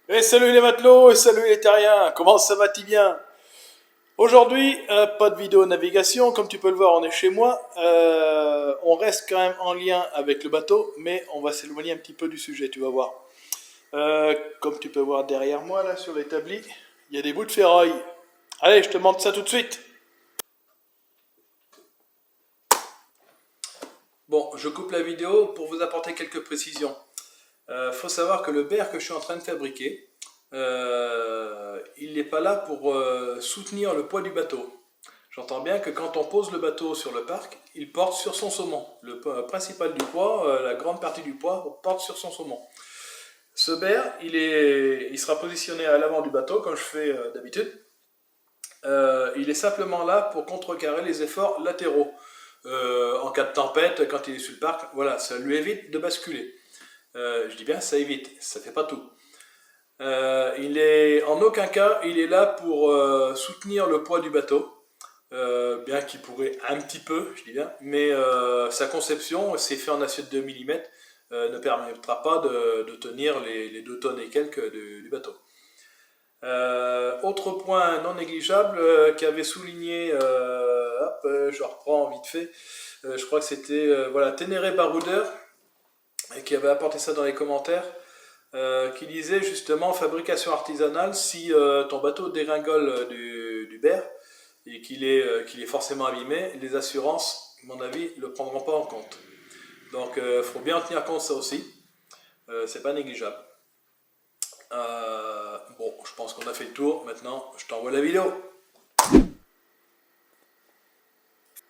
Et salut les matelots, et salut les terriens, comment ça va-t-il bien? Aujourd'hui, pas de vidéo navigation, comme tu peux le voir, on est chez moi. On reste quand même en lien avec le bateau, mais on va s'éloigner un petit peu du sujet, tu vas voir. Comme tu peux voir derrière moi, là, sur l'établi, il y a des bouts de ferraille. Allez, je te montre ça tout de suite. Bon, je coupe la vidéo pour vous apporter quelques précisions. Faut savoir que le berre que je suis en train de fabriquer, il n'est pas là pour soutenir le poids du bateau. J'entends bien que quand on pose le bateau sur le parc, il porte sur son saumon. Le principal du poids, la grande partie du poids, porte sur son saumon. Ce berre, il sera positionné à l'avant du bateau, comme je fais d'habitude. Il est simplement là pour contrecarrer les efforts latéraux. En cas de tempête, quand il est sur le parc, voilà, ça lui évite de basculer. Je dis bien, ça évite, ça fait pas tout. En aucun cas, il est là pour soutenir le poids du bateau. Bien qu'il pourrait un petit peu, je dis bien, mais sa conception, c'est fait en acier de 2 mm, ne permettra pas de tenir les 2 tonnes et quelques du bateau. Autre point non négligeable qu'avait souligné, je reprends vite fait, je crois que c'était voilà, Ténéré Baroudeur, qui avait apporté ça dans les commentaires, qui disait justement fabrication artisanale, si ton bateau dégringole du berre, et qu'il est forcément abîmé, les assurances, à mon avis, ne le prendront pas en compte. Donc il faut bien en tenir compte ça aussi, c'est pas négligeable. Bon, je pense qu'on a fait le tour, maintenant je t'envoie la vidéo.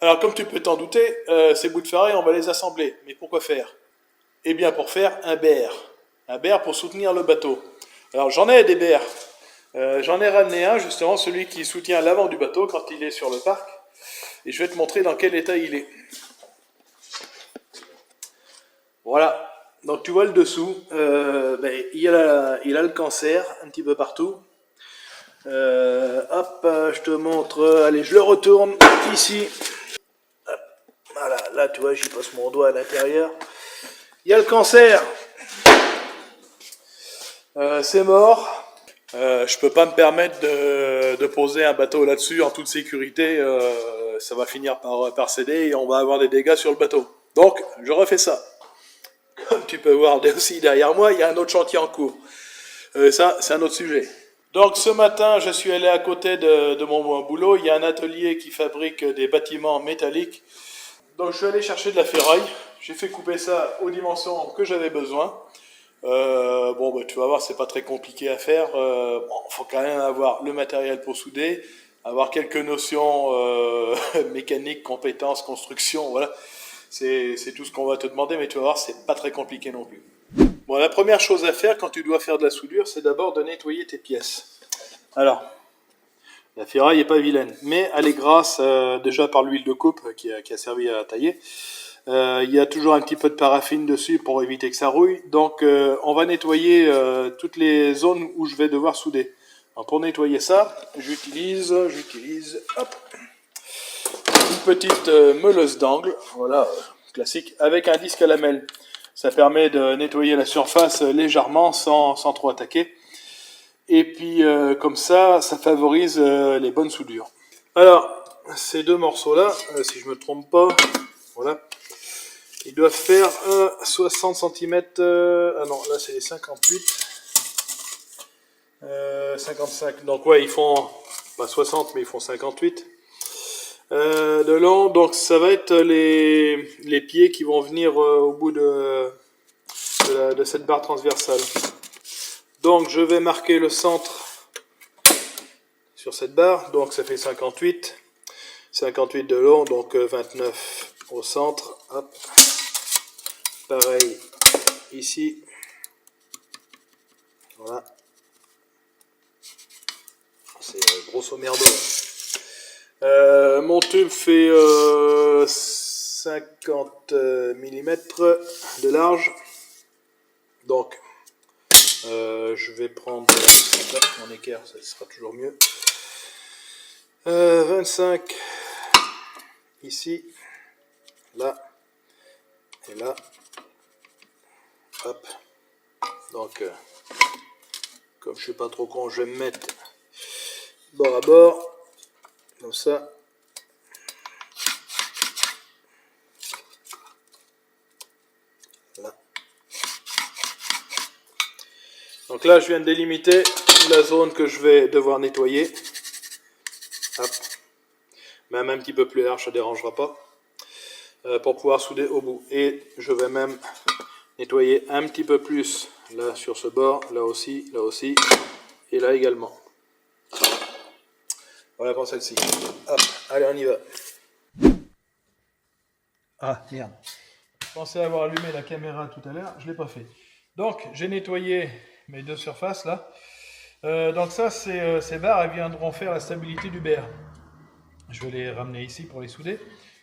Alors comme tu peux t'en douter, ces bouts de ferraille, on va les assembler. Mais pourquoi faire? Eh bien pour faire un berre. Un berre pour soutenir le bateau. Alors j'en ai des berres. J'en ai ramené un, justement, celui qui soutient l'avant du bateau quand il est sur le parc. Et je vais te montrer dans quel état il est. Voilà. Donc tu vois le dessous. Il a le cancer un petit peu partout. Hop, je te montre. Allez, je le retourne ici. Hop, voilà, là tu vois, j'y passe mon doigt à l'intérieur. Il y a le cancer. C'est mort. Je peux pas me permettre de poser un bateau là-dessus en toute sécurité. Ça va finir par céder et on va avoir des dégâts sur le bateau. Donc, je refais ça. Comme tu peux voir aussi derrière moi, il y a un autre chantier en cours. Ça, c'est un autre sujet. Donc, ce matin, je suis allé à côté de mon boulot. Il y a un atelier qui fabrique des bâtiments métalliques. Donc, je suis allé chercher de la ferraille. J'ai fait couper ça aux dimensions que j'avais besoin. Tu vas voir, c'est pas très compliqué à faire. Faut quand même avoir le matériel pour souder, avoir quelques notions mécaniques, compétences, construction, voilà. C'est tout ce qu'on va te demander, mais tu vas voir, c'est pas très compliqué non plus. Bon, la première chose à faire quand tu dois faire de la soudure, c'est d'abord de nettoyer tes pièces. Alors, la ferraille est pas vilaine, mais elle est grasse déjà par l'huile de coupe qui a servi à tailler. Il y a toujours un petit peu de paraffine dessus pour éviter que ça rouille. Donc on va nettoyer toutes les zones où je vais devoir souder. Alors, pour nettoyer ça, j'utilise hop, une petite meuleuse d'angle, voilà, classique, avec un disque à lamelles. Ça permet de nettoyer la surface légèrement sans trop attaquer. Et puis comme ça favorise les bonnes soudures. Alors, ces deux morceaux-là, si je ne me trompe pas, voilà. Ils doivent faire 60 cm. Ah non, là c'est les 58. 55. Donc ouais, ils font pas 60, mais ils font 58 de long. Donc ça va être les pieds qui vont venir au bout de cette barre transversale. Donc je vais marquer le centre sur cette barre. Donc ça fait 58. 58 de long, donc 29 au centre. Hop. Pareil ici. Voilà. C'est grosso merdo. Mon tube fait 50 mm de large. Donc, je vais prendre mon équerre, ça sera toujours mieux. 25 ici, là et là. Hop. Donc, je sais pas trop quand je vais me mettre bord à bord, comme ça. Voilà. Donc là, je viens de délimiter la zone que je vais devoir nettoyer. Hop. Même un petit peu plus large, ça ne dérangera pas. Pour pouvoir souder au bout. Et je vais même nettoyer un petit peu plus là sur ce bord, là aussi, et là également. Voilà pour celle-ci. Hop, allez, on y va. Ah, merde. Je pensais avoir allumé la caméra tout à l'heure, je ne l'ai pas fait. Donc, j'ai nettoyé mes deux surfaces là. Donc ça, ces barres, elles viendront faire la stabilité du BR. Je vais les ramener ici pour les souder.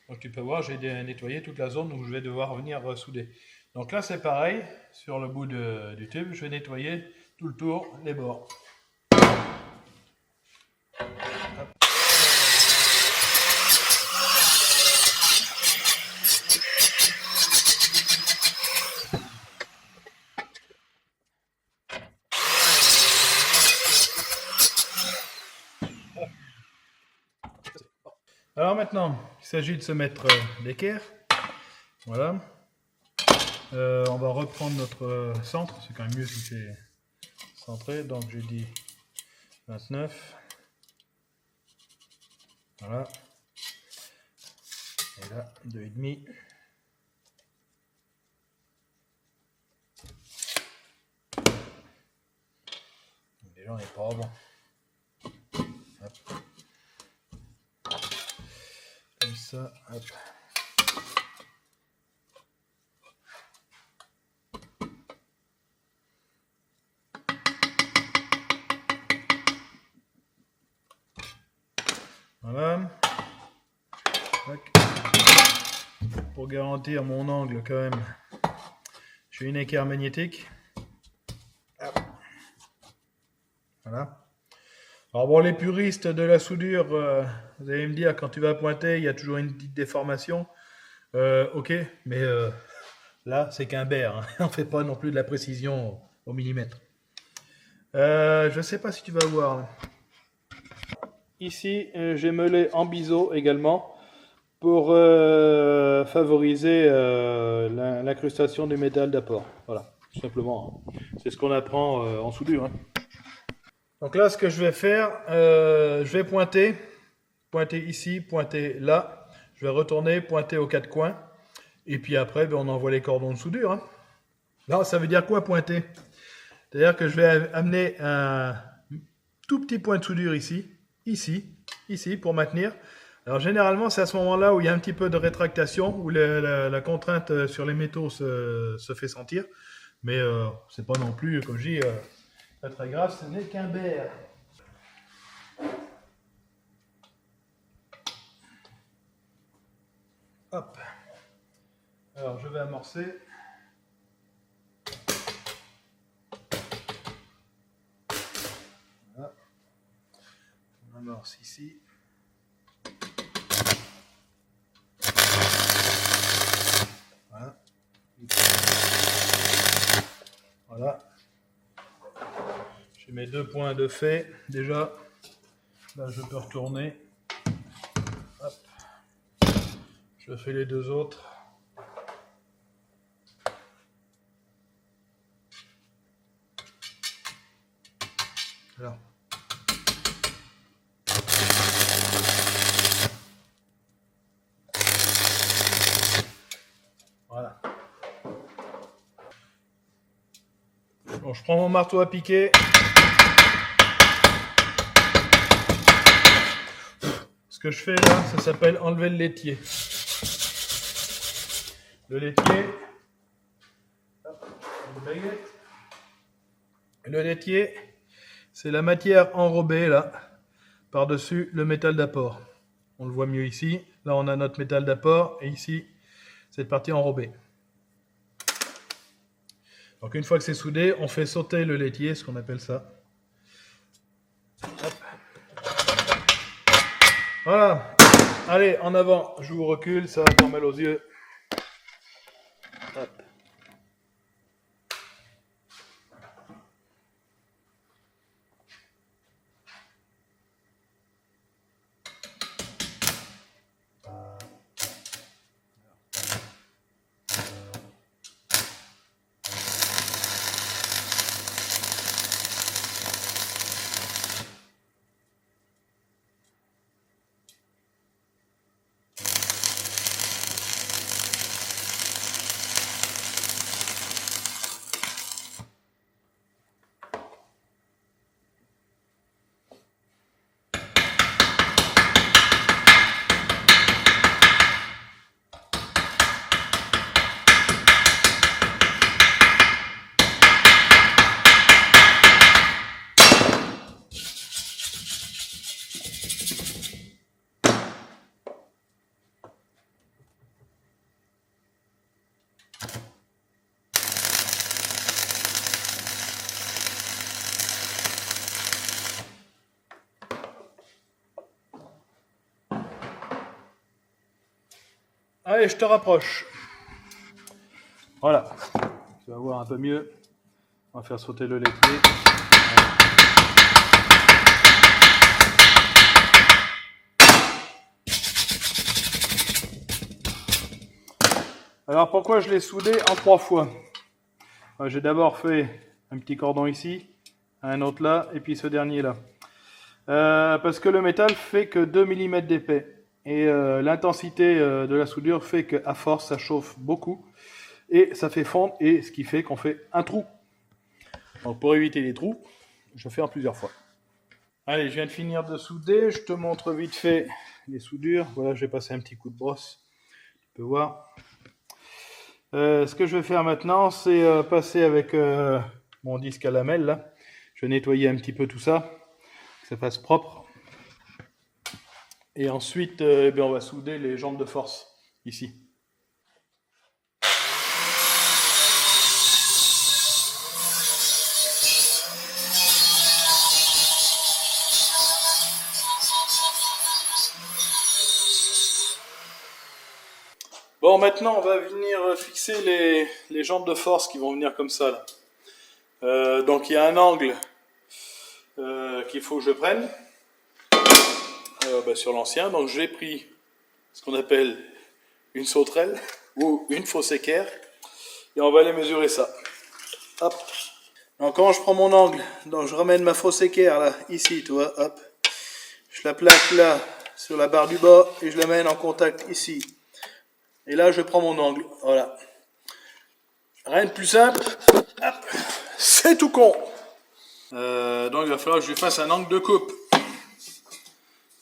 Donc tu peux voir, j'ai nettoyé toute la zone où je vais devoir venir souder. Donc là, c'est pareil, sur le bout du tube, je vais nettoyer tout le tour, les bords. Hop. Alors maintenant, il s'agit de se mettre l'équerre. Voilà. On va reprendre notre centre, c'est quand même mieux si c'est centré. Donc j'ai dit 29. Voilà. Et là, 2,5. Déjà, on n'est pas bon. Hop. Comme ça, hop. Voilà. Pour garantir mon angle quand même, j'ai une équerre magnétique. Voilà. Alors bon, les puristes de la soudure, vous allez me dire, quand tu vas pointer, il y a toujours une petite déformation. Ok, mais là, c'est qu'un bear. Hein. On ne fait pas non plus de la précision au millimètre. Je ne sais pas si tu vas voir. Là. Ici, j'ai meulé en biseau également pour favoriser l'incrustation du métal d'apport. Voilà, tout simplement. Hein. C'est ce qu'on apprend en soudure. Hein. Donc là, ce que je vais faire, je vais pointer ici, pointer là. Je vais retourner, pointer aux quatre coins. Et puis après, on envoie les cordons de soudure. Hein. Non, ça veut dire quoi pointer? C'est-à-dire que je vais amener un tout petit point de soudure ici, pour maintenir. Alors généralement, c'est à ce moment-là où il y a un petit peu de rétractation, où la contrainte sur les métaux se fait sentir. Mais c'est pas non plus, comme je dis, pas très grave, ce n'est qu'un bear. Hop. Alors je vais amorcer. Voilà. On amorce ici. Voilà. Voilà. J'ai mes deux points de fait. Déjà, là je peux retourner. Hop. Je fais les deux autres. Alors. Voilà. Bon, je prends mon marteau à piquer. Ce que je fais là, ça s'appelle enlever le laitier. Le laitier. Hop, une baguette. Le laitier, c'est la matière enrobée là, par-dessus le métal d'apport. On le voit mieux ici. Là, on a notre métal d'apport et ici, cette partie enrobée. Donc une fois que c'est soudé, on fait sauter le laitier, ce qu'on appelle ça. Hop. Voilà. Allez, en avant, je vous recule, ça va faire mal aux yeux. Hop. Allez, je te rapproche. Voilà. Tu vas voir un peu mieux. On va faire sauter le laitier. Alors pourquoi je l'ai soudé en 3 fois? J'ai d'abord fait un petit cordon ici, un autre là, et puis ce dernier là. Parce que le métal fait que 2 mm d'épais. Et l'intensité de la soudure fait qu'à force, ça chauffe beaucoup. Et ça fait fondre, et ce qui fait qu'on fait un trou. Donc pour éviter les trous, je fais en plusieurs fois. Allez, je viens de finir de souder. Je te montre vite fait les soudures. Voilà, j'ai passé un petit coup de brosse. Tu peux voir. Ce que je vais faire maintenant, c'est passer avec mon disque à lamelles. Là. Je vais nettoyer un petit peu tout ça, que ça fasse propre. Et ensuite, on va souder les jambes de force, ici. Bon, maintenant, on va venir fixer les jambes de force qui vont venir comme ça. Là. Donc, il y a un angle qu'il faut que je prenne sur l'ancien. Donc, j'ai pris ce qu'on appelle une sauterelle ou une fausse équerre. Et on va aller mesurer ça. Hop. Donc, comment je prends mon angle? Donc, je ramène ma fausse équerre, là, ici, tu vois, hop. Je la plaque là, sur la barre du bas, et je la mène en contact ici. Et là, je prends mon angle. Voilà. Rien de plus simple. C'est tout con. Donc, il va falloir que je lui fasse un angle de coupe.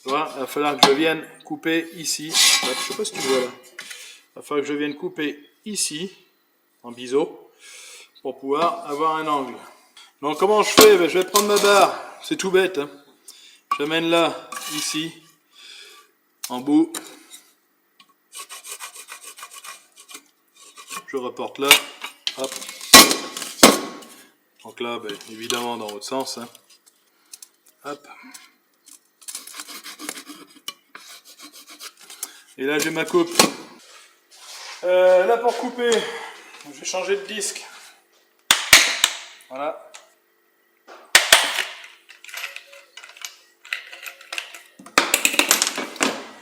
Tu vois, il va falloir que je vienne couper ici. Je ne sais pas si tu vois là. Il va falloir que je vienne couper ici, en biseau, pour pouvoir avoir un angle. Donc, comment je fais? Je vais prendre ma barre. C'est tout bête. Hein. J'amène là, ici, en bout. Je reporte là, hop. Donc là, évidemment dans l'autre sens. Hein. Hop. Et là j'ai ma coupe. Là pour couper, je vais changer de disque. Voilà.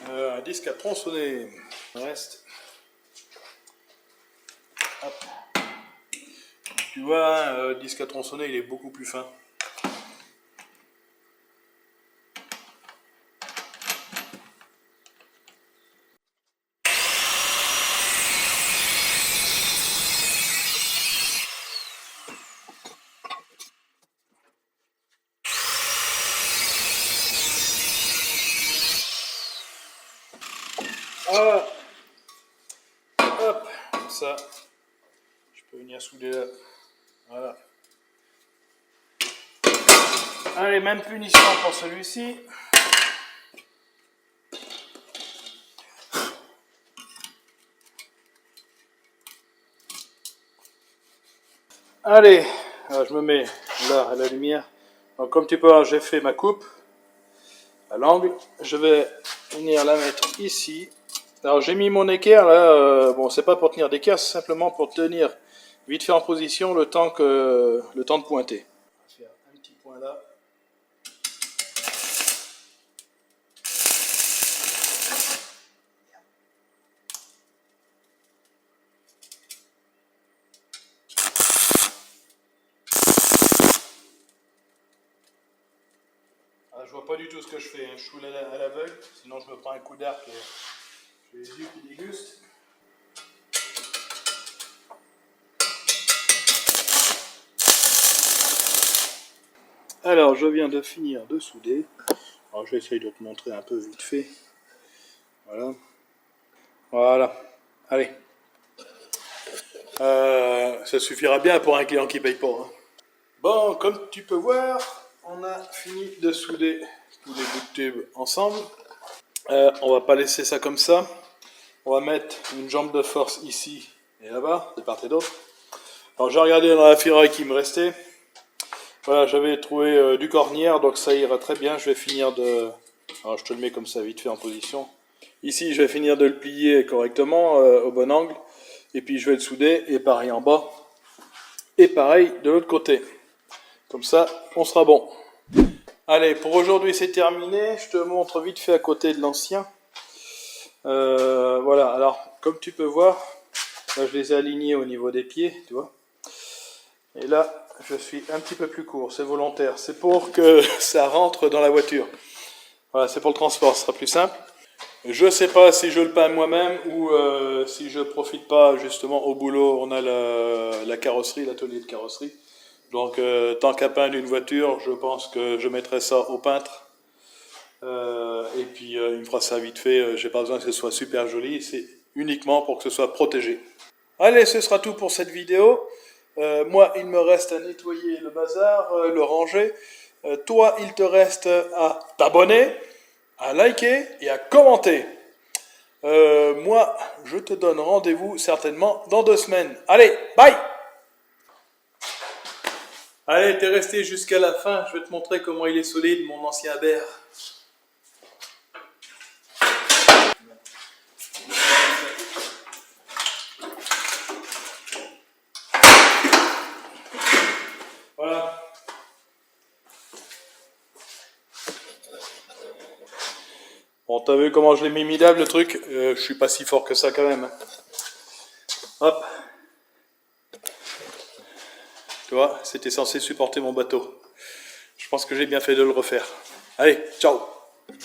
Un disque à tronçonner. Le reste. Hop. Tu vois, le disque à tronçonner, il est beaucoup plus fin. Voilà. Hop, comme ça. Je peux venir souder là. Voilà. Allez, même punition pour celui-ci. Allez, alors je me mets là à la lumière. Donc comme tu peux voir, j'ai fait ma coupe à l'angle. Je vais venir la mettre ici. Alors j'ai mis mon équerre là. Bon, c'est pas pour tenir d'équerre, c'est simplement pour tenir vite fait en position le temps de pointer. On va faire un petit point là. Je vois pas du tout ce que je fais, hein. Je suis à l'aveugle, sinon je me prends un coup d'arc et j'ai les yeux qui dégustent. Alors je viens de finir de souder. Alors j'essaye de te montrer un peu vite fait. Voilà. Voilà. Allez. Ça suffira bien pour un client qui paye pas. Hein. Bon, comme tu peux voir, on a fini de souder tous les bouts de tube ensemble. On va pas laisser ça comme ça. On va mettre une jambe de force ici et là-bas, de part et d'autre. Alors j'ai regardé dans la ferraille qui me restait. Voilà, j'avais trouvé du cornière, donc ça ira très bien. Je vais finir de... Alors je te le mets comme ça vite fait en position. Ici, je vais finir de le plier correctement au bon angle. Et puis, je vais le souder et pareil en bas. Et pareil de l'autre côté. Comme ça, on sera bon. Allez, pour aujourd'hui, c'est terminé. Je te montre vite fait à côté de l'ancien. Voilà, alors, comme tu peux voir, là, je les ai alignés au niveau des pieds, tu vois. Et là, je suis un petit peu plus court, c'est volontaire. C'est pour que ça rentre dans la voiture. Voilà, c'est pour le transport, ce sera plus simple. Je sais pas si je le peins moi-même ou si je profite pas justement au boulot. On a la carrosserie, l'atelier de carrosserie. Donc tant qu'à peindre une voiture, je pense que je mettrai ça au peintre. Et puis il me fera ça vite fait. J'ai pas besoin que ce soit super joli. C'est uniquement pour que ce soit protégé. Allez, ce sera tout pour cette vidéo. Moi, il me reste à nettoyer le bazar, le ranger. Toi, il te reste à t'abonner, à liker et à commenter. Moi, je te donne rendez-vous certainement dans 2 semaines. Allez, bye! Allez, t'es resté jusqu'à la fin. Je vais te montrer comment il est solide, mon ancien Bear. Voilà. Bon, t'as vu comment je l'ai mis midable le truc? Je suis pas si fort que ça quand même. Hop. Tu vois, c'était censé supporter mon bateau. Je pense que j'ai bien fait de le refaire. Allez, ciao!